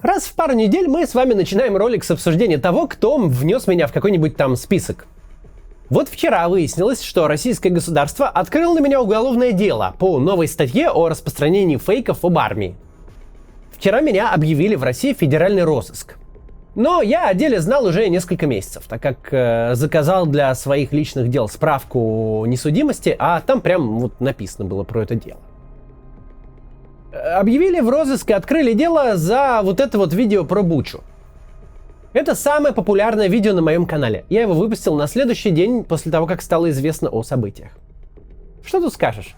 Раз в пару недель мы с вами начинаем ролик с обсуждения того, кто внес меня в какой-нибудь там список. Вот вчера выяснилось, что российское государство открыло на меня уголовное дело по новой статье о распространении фейков об армии. Вчера меня объявили в России в федеральный розыск. Но я о деле знал уже несколько месяцев, так как заказал для своих личных дел справку о несудимости, а там прям вот написано было про это дело. Объявили в розыск и открыли дело за вот это вот видео про Бучу. Это самое популярное видео на моем канале. Я его выпустил на следующий день после того, как стало известно о событиях. Что тут скажешь?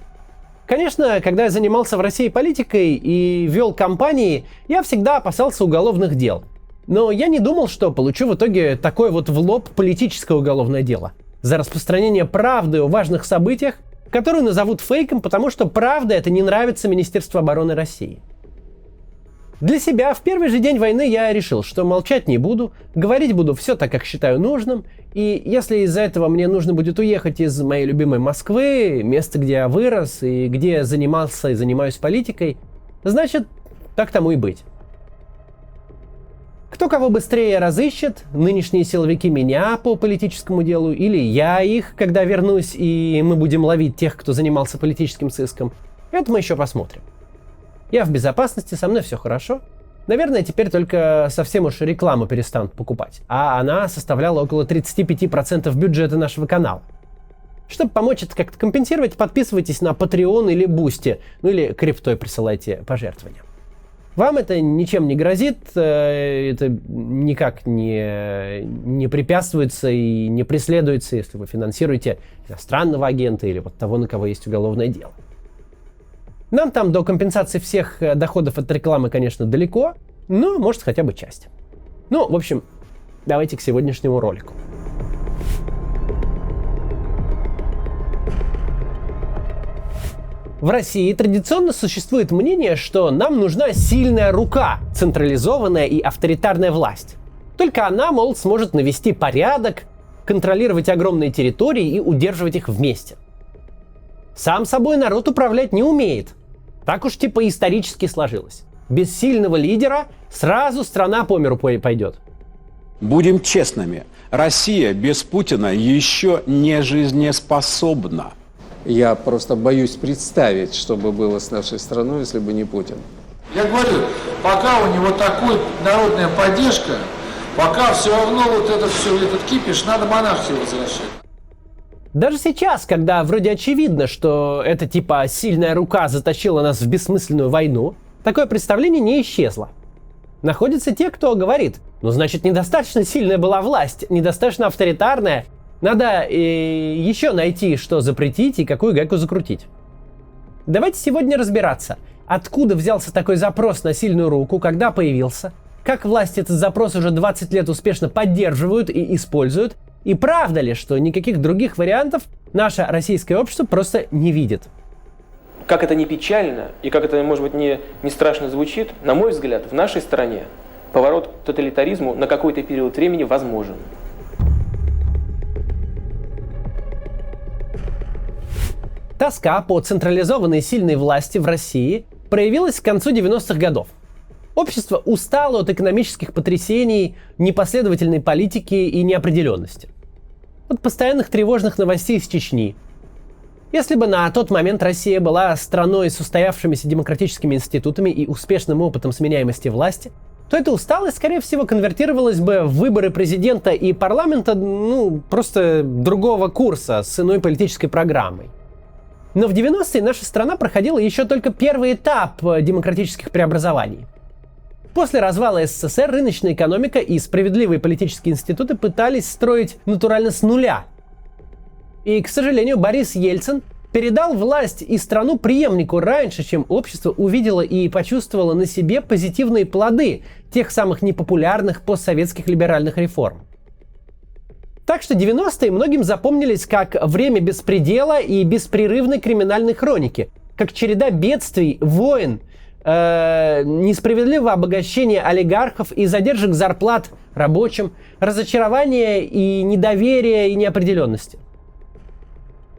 Конечно, когда я занимался в России политикой и вел кампании, я всегда опасался уголовных дел. Но я не думал, что получу в итоге такое вот в лоб политическое уголовное дело за распространение правды о важных событиях, которую назовут фейком, потому что правда это не нравится Министерству обороны России. Для себя в первый же день войны я решил, что молчать не буду, говорить буду все так, как считаю нужным, и если из-за этого мне нужно будет уехать из моей любимой Москвы, места, где я вырос и где я занимался и занимаюсь политикой, значит, так тому и быть. Кто кого быстрее разыщет, нынешние силовики меня по политическому делу, или я их, когда вернусь, и мы будем ловить тех, кто занимался политическим сыском, это мы еще посмотрим. Я в безопасности, со мной все хорошо. Наверное, теперь только совсем уж рекламу перестанут покупать, а она составляла около 35% бюджета нашего канала. Чтобы помочь это как-то компенсировать, подписывайтесь на Patreon или Boosty, ну или криптой присылайте пожертвования. Вам это ничем не грозит, это никак не препятствуется и не преследуется, если вы финансируете иностранного агента или вот того, на кого есть уголовное дело. Нам там до компенсации всех доходов от рекламы, конечно, далеко, но может хотя бы часть. Ну, в общем, давайте к сегодняшнему ролику. В России традиционно существует мнение, что нам нужна сильная рука, централизованная и авторитарная власть. Только она, мол, сможет навести порядок, контролировать огромные территории и удерживать их вместе. Сам собой народ управлять не умеет. Так уж типа исторически сложилось. Без сильного лидера сразу страна по миру пойдет. Будем честными, Россия без Путина еще не жизнеспособна. Я просто боюсь представить, что бы было с нашей страной, если бы не Путин. Я говорю, пока у него такой народная поддержка, пока все равно вот это все, этот кипиш, надо монархию возвращать. Даже сейчас, когда вроде очевидно, что эта типа сильная рука затащила нас в бессмысленную войну, такое представление не исчезло. Находятся те, кто говорит, ну значит недостаточно сильная была власть, недостаточно авторитарная, надо еще найти, что запретить и какую гайку закрутить. Давайте сегодня разбираться, откуда взялся такой запрос на сильную руку, когда появился, как власти этот запрос уже 20 лет успешно поддерживают и используют, и правда ли, что никаких других вариантов наше российское общество просто не видит. Как это не печально и как это, может быть, не страшно звучит, на мой взгляд, в нашей стране поворот к тоталитаризму на какой-то период времени возможен. Тоска по централизованной сильной власти в России проявилась к концу 90-х годов. Общество устало от экономических потрясений, непоследовательной политики и неопределенности. От постоянных тревожных новостей из Чечни. Если бы на тот момент Россия была страной с устоявшимися демократическими институтами и успешным опытом сменяемости власти, то эта усталость, скорее всего, конвертировалась бы в выборы президента и парламента, просто другого курса, с иной политической программой. Но в 90-е наша страна проходила еще только первый этап демократических преобразований. После развала СССР рыночная экономика и справедливые политические институты пытались строить натурально с нуля. И, к сожалению, Борис Ельцин передал власть и страну преемнику раньше, чем общество увидело и почувствовало на себе позитивные плоды тех самых непопулярных постсоветских либеральных реформ. Так что 90-е многим запомнились как время беспредела и беспрерывной криминальной хроники, как череда бедствий, войн, несправедливого обогащения олигархов и задержек зарплат рабочим, разочарования и недоверия и неопределенности.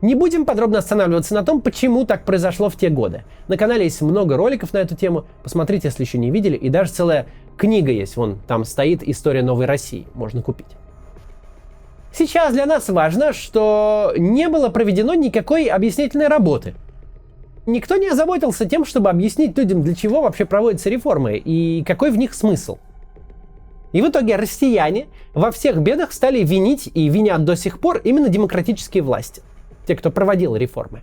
Не будем подробно останавливаться на том, почему так произошло в те годы. На канале есть много роликов на эту тему, посмотрите, если еще не видели, и даже целая Книга есть, вон там стоит «История новой России», можно купить. Сейчас для нас важно, что не было проведено никакой объяснительной работы. Никто не озаботился тем, чтобы объяснить людям, для чего вообще проводятся реформы и какой в них смысл. И в итоге россияне во всех бедах стали винить и винят до сих пор именно демократические власти, те, кто проводил реформы.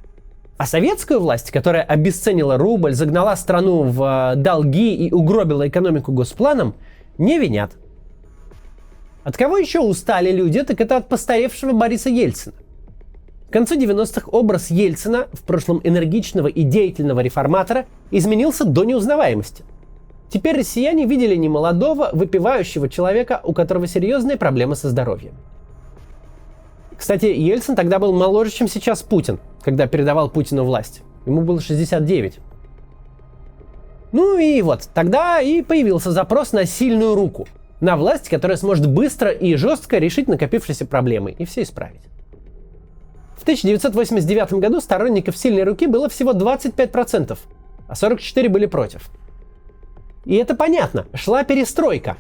А советскую власть, которая обесценила рубль, загнала страну в долги и угробила экономику госпланом, не винят. От кого еще устали люди, так это от постаревшего Бориса Ельцина. К концу 90-х образ Ельцина, в прошлом энергичного и деятельного реформатора, изменился до неузнаваемости. Теперь россияне видели немолодого, выпивающего человека, у которого серьезные проблемы со здоровьем. Кстати, Ельцин тогда был моложе, чем сейчас Путин, когда передавал Путину власть. Ему было 69. Ну и вот, тогда и появился запрос на сильную руку. На власть, которая сможет быстро и жестко решить накопившиеся проблемы и все исправить. В 1989 году сторонников сильной руки было всего 25%, а 44% были против. И это понятно, шла перестройка.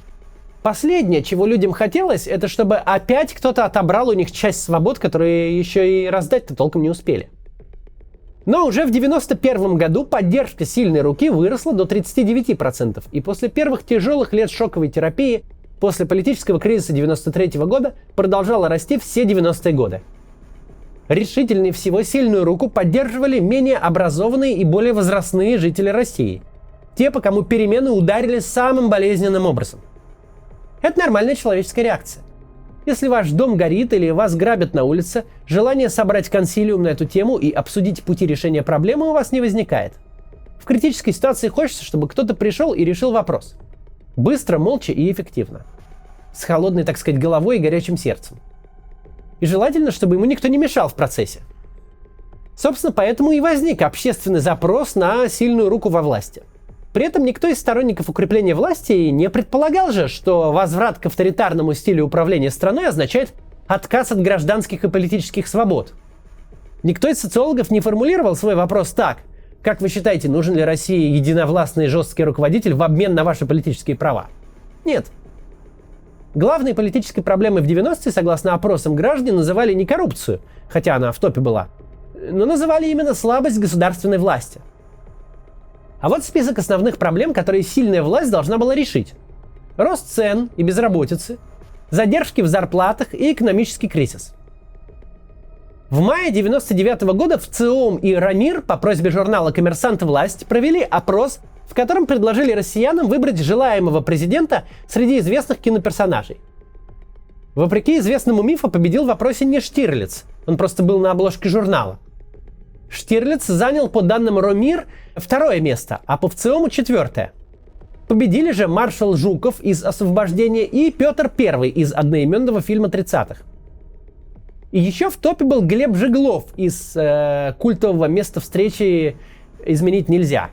Последнее, чего людям хотелось, это чтобы опять кто-то отобрал у них часть свобод, которые еще и раздать-то толком не успели. Но уже в 1991 году поддержка сильной руки выросла до 39%, и после первых тяжелых лет шоковой терапии, после политического кризиса 1993 года, продолжала расти все 90-е годы. Решительнее всего сильную руку поддерживали менее образованные и более возрастные жители России. Те, по кому перемены ударили самым болезненным образом. Это нормальная человеческая реакция. Если ваш дом горит или вас грабят на улице, желание собрать консилиум на эту тему и обсудить пути решения проблемы у вас не возникает. В критической ситуации хочется, чтобы кто-то пришел и решил вопрос. Быстро, молча и эффективно. С холодной, так сказать, головой и горячим сердцем. И желательно, чтобы ему никто не мешал в процессе. Собственно, поэтому и возник общественный запрос на сильную руку во власти. При этом никто из сторонников укрепления власти не предполагал же, что возврат к авторитарному стилю управления страной означает отказ от гражданских и политических свобод. Никто из социологов не формулировал свой вопрос так: как вы считаете, нужен ли России единовластный и жесткий руководитель в обмен на ваши политические права? Нет. Главной политической проблемой в 90-е, согласно опросам граждан, называли не коррупцию, хотя она в топе была, но называли именно слабость государственной власти. А вот список основных проблем, которые сильная власть должна была решить. Рост цен и безработицы, задержки в зарплатах и экономический кризис. В мае 1999 года в ЦИОМ и РАМИР по просьбе журнала «Коммерсант. Власть» провели опрос, в котором предложили россиянам выбрать желаемого президента среди известных киноперсонажей. Вопреки известному мифу победил в опросе не Штирлиц, он просто был на обложке журнала. Штирлиц занял, по данным РАМИР, 2-е место, а по ВЦИОМу 4-е. Победили же маршал Жуков из «Освобождения» и Петр I из одноименного фильма 30-х. И еще в топе был Глеб Жиглов из культового «Место встречи изменить нельзя».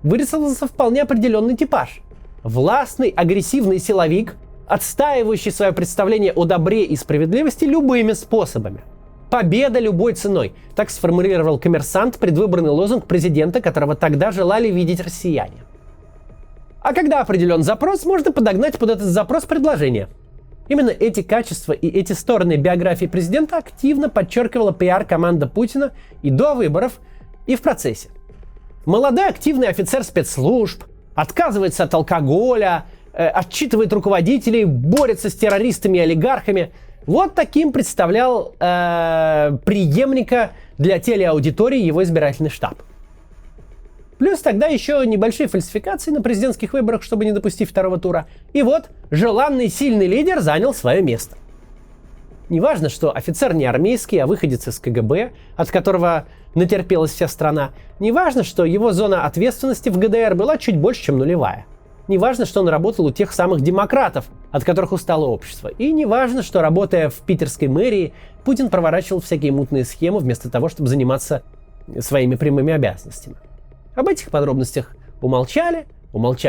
Вырисовался вполне определенный типаж. Властный, агрессивный силовик, отстаивающий свое представление о добре и справедливости любыми способами. Победа любой ценой. Так сформулировал «Коммерсант» предвыборный лозунг президента, которого тогда желали видеть россияне. А когда определен запрос, можно подогнать под этот запрос предложение. Именно эти качества и эти стороны биографии президента активно подчеркивала пиар-команда Путина и до выборов, и в процессе. Молодой активный офицер спецслужб, отказывается от алкоголя, отчитывает руководителей, борется с террористами и олигархами. Вот таким представлял преемника для телеаудитории его избирательный штаб. Плюс тогда еще небольшие фальсификации на президентских выборах, чтобы не допустить второго тура. И вот желанный сильный лидер занял свое место. Неважно, что офицер не армейский, а выходец из КГБ, от которого натерпелась вся страна. Неважно, что его зона ответственности в ГДР была чуть больше, чем нулевая. Неважно, что он работал у тех самых демократов, от которых устало общество. И неважно, что, работая в питерской мэрии, Путин проворачивал всякие мутные схемы вместо того, чтобы заниматься своими прямыми обязанностями. Об этих подробностях умолчали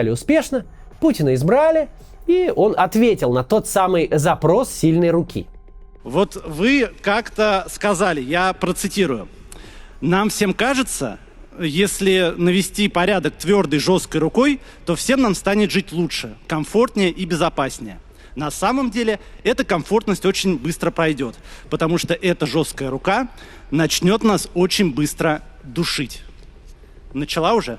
успешно, Путина избрали, и он ответил на тот самый запрос сильной руки. Вот вы как-то сказали, я процитирую: «Нам всем кажется, если навести порядок твердой, жесткой рукой, то всем нам станет жить лучше, комфортнее и безопаснее. На самом деле, эта комфортность очень быстро пройдет, потому что эта жесткая рука начнет нас очень быстро душить. Начала уже?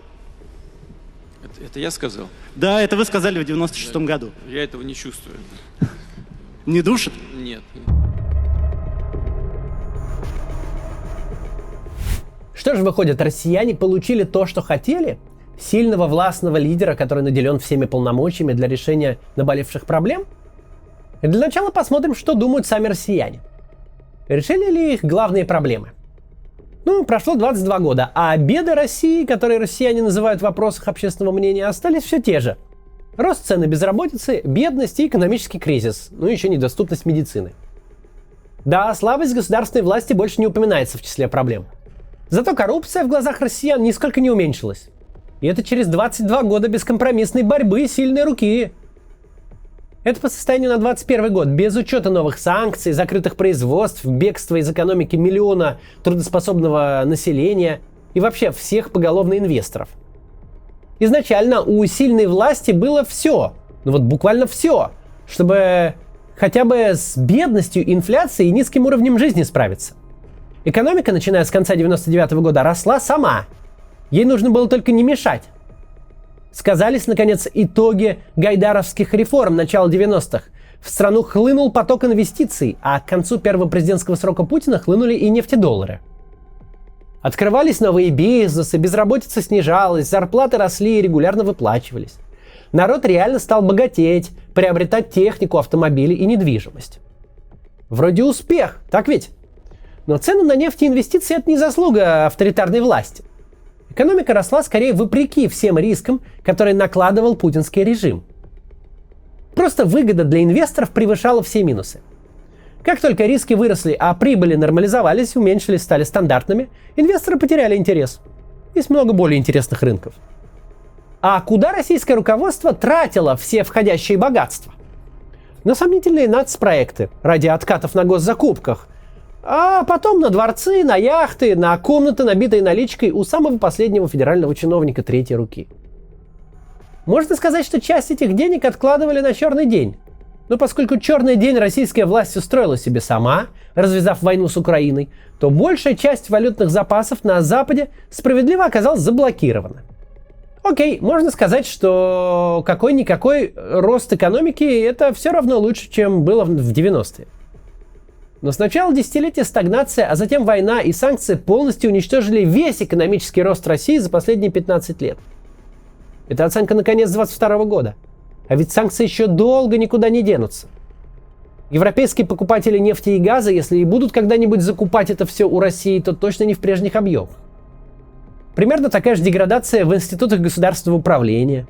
Это я сказал? Да, это вы сказали в 96-м году. Я этого не чувствую. Не душит? Нет. Что же выходит, россияне получили то, что хотели? Сильного властного лидера, который наделен всеми полномочиями для решения наболевших проблем? И для начала посмотрим, что думают сами россияне. Решили ли их главные проблемы? Прошло 22 года, а беды России, которые россияне называют в вопросах общественного мнения, остались все те же. Рост цен и безработицы, бедность и экономический кризис, еще недоступность медицины. Да, слабость государственной власти больше не упоминается в числе проблем. Зато коррупция в глазах россиян нисколько не уменьшилась. И это через 22 года бескомпромиссной борьбы сильной руки. Это по состоянию на 2021 год, без учета новых санкций, закрытых производств, бегства из экономики миллиона трудоспособного населения и вообще всех поголовно инвесторов. Изначально у сильной власти было все, буквально все, чтобы хотя бы с бедностью, инфляцией и низким уровнем жизни справиться. Экономика, начиная с конца 99 года, росла сама. Ей нужно было только не мешать. Сказались, наконец, итоги гайдаровских реформ начала 90-х. В страну хлынул поток инвестиций, а к концу первого президентского срока Путина хлынули и нефтедоллары. Открывались новые бизнесы, безработица снижалась, зарплаты росли и регулярно выплачивались. Народ реально стал богатеть, приобретать технику, автомобили и недвижимость. Вроде успех, так ведь? Но цены на нефть и инвестиции – это не заслуга авторитарной власти. Экономика росла скорее вопреки всем рискам, которые накладывал путинский режим. Просто выгода для инвесторов превышала все минусы. Как только риски выросли, а прибыли нормализовались, уменьшились, стали стандартными, инвесторы потеряли интерес. Есть много более интересных рынков. А куда российское руководство тратило все входящие богатства? На сомнительные нацпроекты ради откатов на госзакупках, а потом на дворцы, на яхты, на комнаты, набитые наличкой у самого последнего федерального чиновника третьей руки. Можно сказать, что часть этих денег откладывали на черный день. Но поскольку черный день российская власть устроила себе сама, развязав войну с Украиной, то большая часть валютных запасов на Западе справедливо оказалась заблокирована. Окей, можно сказать, что какой-никакой рост экономики – это все равно лучше, чем было в 90-е. Но сначала десятилетия стагнация, а затем война и санкции полностью уничтожили весь экономический рост России за последние 15 лет. Это оценка на конец 2022 года. А ведь санкции еще долго никуда не денутся. Европейские покупатели нефти и газа, если и будут когда-нибудь закупать это все у России, то точно не в прежних объемах. Примерно такая же деградация в институтах государственного управления.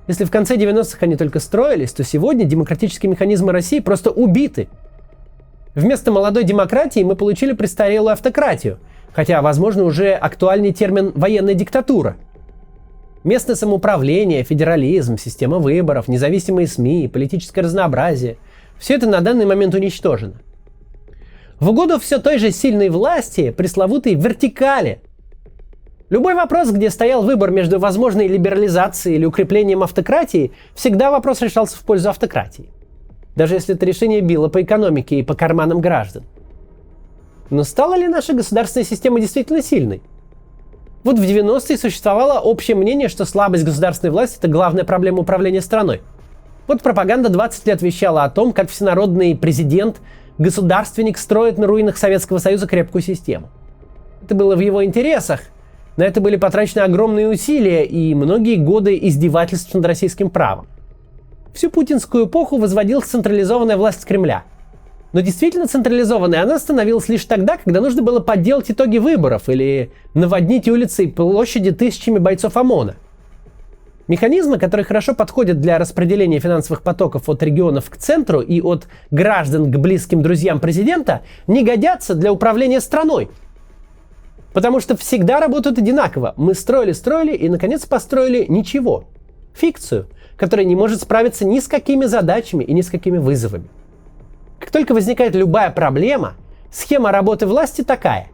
Если в конце 90-х они только строились, то сегодня демократические механизмы России просто убиты. Вместо молодой демократии мы получили престарелую автократию, хотя, возможно, уже актуальный термин «военная диктатура». Местное самоуправление, федерализм, система выборов, независимые СМИ, политическое разнообразие – все это на данный момент уничтожено. В угоду все той же сильной власти, пресловутой вертикали. Любой вопрос, где стоял выбор между возможной либерализацией или укреплением автократии, всегда вопрос решался в пользу автократии. Даже если это решение било по экономике и по карманам граждан. Но стала ли наша государственная система действительно сильной? Вот в 90-е существовало общее мнение, что слабость государственной власти – это главная проблема управления страной. Вот пропаганда 20 лет вещала о том, как всенародный президент, государственник строит на руинах Советского Союза крепкую систему. Это было в его интересах. На это были потрачены огромные усилия и многие годы издевательств над российским правом. Всю путинскую эпоху возводилась централизованная власть Кремля. Но действительно централизованной она становилась лишь тогда, когда нужно было подделать итоги выборов или наводнить улицы и площади тысячами бойцов ОМОНа. Механизмы, которые хорошо подходят для распределения финансовых потоков от регионов к центру и от граждан к близким друзьям президента, не годятся для управления страной. Потому что всегда работают одинаково. Мы строили и, наконец, построили ничего. Фикцию, которая не может справиться ни с какими задачами и ни с какими вызовами. Как только возникает любая проблема, схема работы власти такая.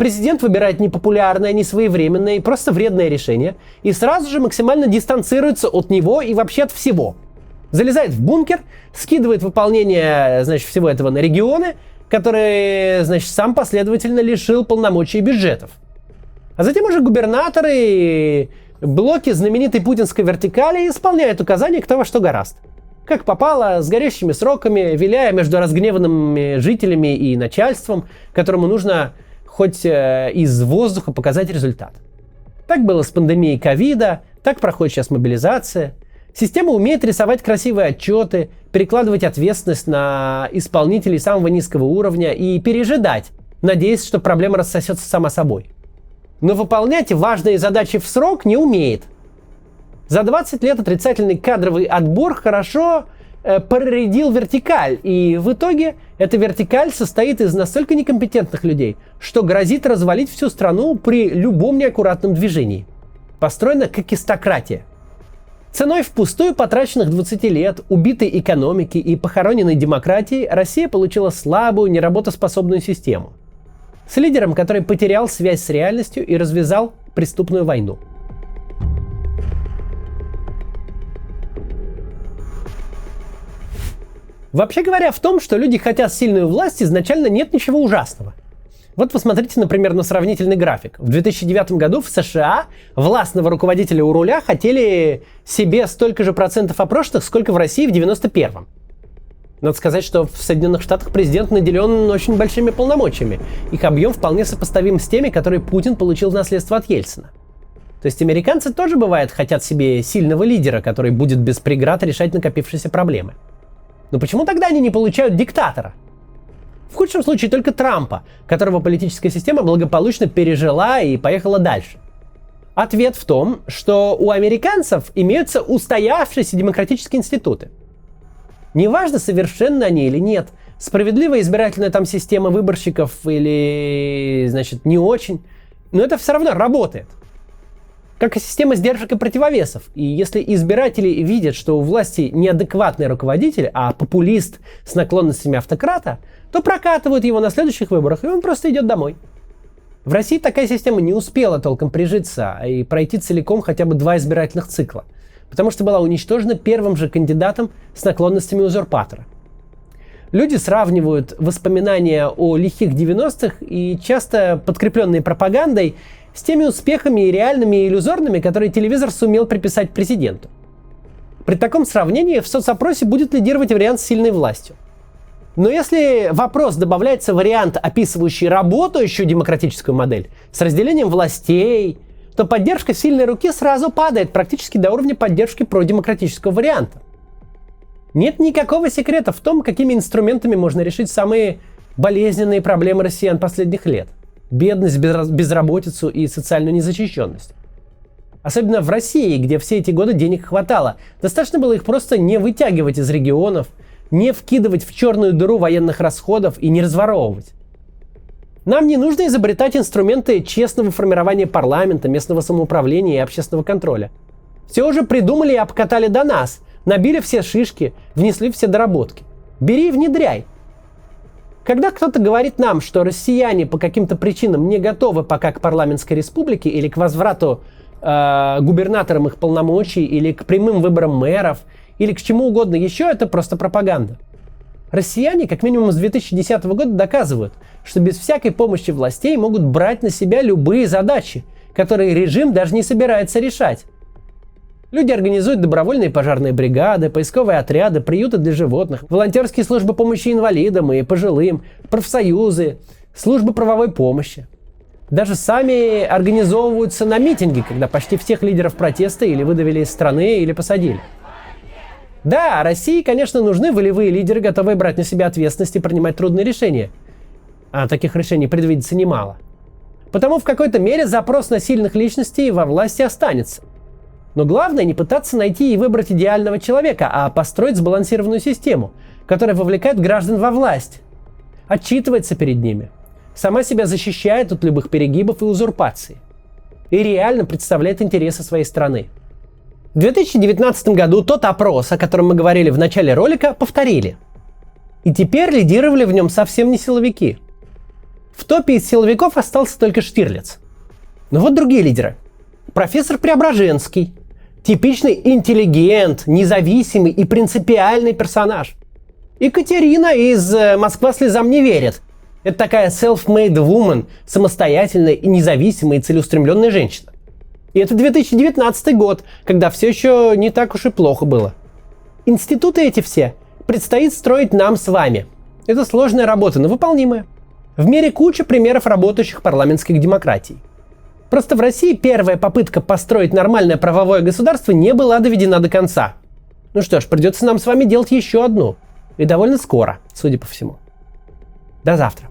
Президент выбирает непопулярное, несвоевременное и просто вредное решение и сразу же максимально дистанцируется от него и вообще от всего. Залезает в бункер, скидывает выполнение, значит, всего этого на регионы, которые, значит, сам последовательно лишил полномочий и бюджетов. А затем уже губернаторы и блоки знаменитой путинской вертикали исполняют указания кто во что горазд. Как попало, с горящими сроками, виляя между разгневанными жителями и начальством, которому нужно хоть из воздуха показать результат. Так было с пандемией ковида, так проходит сейчас мобилизация. Система умеет рисовать красивые отчеты, перекладывать ответственность на исполнителей самого низкого уровня и пережидать, надеясь, что проблема рассосется сама собой. Но выполнять важные задачи в срок не умеет. За 20 лет отрицательный кадровый отбор хорошо проредил вертикаль, и в итоге эта вертикаль состоит из настолько некомпетентных людей, что грозит развалить всю страну при любом неаккуратном движении. Построена кокистократия. Ценой впустую потраченных 20 лет, убитой экономики и похороненной демократии Россия получила слабую, неработоспособную систему. С лидером, который потерял связь с реальностью и развязал преступную войну. Вообще говоря, в том, что люди хотят сильную власть, изначально нет ничего ужасного. Вот посмотрите, например, на сравнительный график. В 2009 году в США властного руководителя у руля хотели себе столько же процентов опрошенных, сколько в России в 91-м. Надо сказать, что в Соединенных Штатах президент наделен очень большими полномочиями. Их объем вполне сопоставим с теми, которые Путин получил в наследство от Ельцина. То есть американцы тоже, бывает, хотят себе сильного лидера, который будет без преград решать накопившиеся проблемы. Но почему тогда они не получают диктатора? В худшем случае только Трампа, которого политическая система благополучно пережила и поехала дальше. Ответ в том, что у американцев имеются устоявшиеся демократические институты. Неважно, совершенны они или нет, справедливая избирательная там система выборщиков или, значит, не очень, но это все равно работает. Как и система сдержек и противовесов. И если избиратели видят, что у власти неадекватный руководитель, а популист с наклонностями автократа, то прокатывают его на следующих выборах, и он просто идет домой. В России такая система не успела толком прижиться и пройти целиком хотя бы 2 избирательных цикла, потому что была уничтожена первым же кандидатом с наклонностями узурпатора. Люди сравнивают воспоминания о лихих 90-х и часто подкрепленные пропагандой с теми успехами и реальными, и иллюзорными, которые телевизор сумел приписать президенту. При таком сравнении в соцопросе будет лидировать вариант с сильной властью. Но если в вопрос добавляется вариант, описывающий работающую демократическую модель с разделением властей, то поддержка сильной руки сразу падает практически до уровня поддержки продемократического варианта. Нет никакого секрета в том, какими инструментами можно решить самые болезненные проблемы россиян последних лет. Бедность, безработицу и социальную незащищенность. Особенно в России, где все эти годы денег хватало. Достаточно было их просто не вытягивать из регионов, не вкидывать в черную дыру военных расходов и не разворовывать. Нам не нужно изобретать инструменты честного формирования парламента, местного самоуправления и общественного контроля. Все уже придумали и обкатали до нас, набили все шишки, внесли все доработки. Бери и внедряй. Когда кто-то говорит нам, что россияне по каким-то причинам не готовы пока к парламентской республике или к возврату губернаторам их полномочий, или к прямым выборам мэров, или к чему угодно еще, это просто пропаганда. Россияне, как минимум с 2010 года, доказывают, что без всякой помощи властей могут брать на себя любые задачи, которые режим даже не собирается решать. Люди организуют добровольные пожарные бригады, поисковые отряды, приюты для животных, волонтерские службы помощи инвалидам и пожилым, профсоюзы, службы правовой помощи. Даже сами организовываются на митинги, когда почти всех лидеров протеста или выдавили из страны, или посадили. Да, России, конечно, нужны волевые лидеры, готовые брать на себя ответственность и принимать трудные решения. А таких решений предвидится немало. Потому в какой-то мере запрос на сильных личностей во власти останется. Но главное не пытаться найти и выбрать идеального человека, а построить сбалансированную систему, которая вовлекает граждан во власть, отчитывается перед ними, сама себя защищает от любых перегибов и узурпаций и реально представляет интересы своей страны. В 2019 году тот опрос, о котором мы говорили в начале ролика, повторили. И теперь лидировали в нем совсем не силовики. В топе из силовиков остался только Штирлиц. Но вот другие лидеры. Профессор Преображенский. Типичный интеллигент, независимый и принципиальный персонаж. Екатерина из «Москва слезам не верит». Это такая self-made woman, самостоятельная и независимая и целеустремленная женщина. И это 2019 год, когда все еще не так уж и плохо было. Институты эти все предстоит строить нам с вами. Это сложная работа, но выполнимая. В мире куча примеров работающих парламентских демократий. Просто в России первая попытка построить нормальное правовое государство не была доведена до конца. Ну что ж, придется нам с вами делать еще одну. И довольно скоро, судя по всему. До завтра.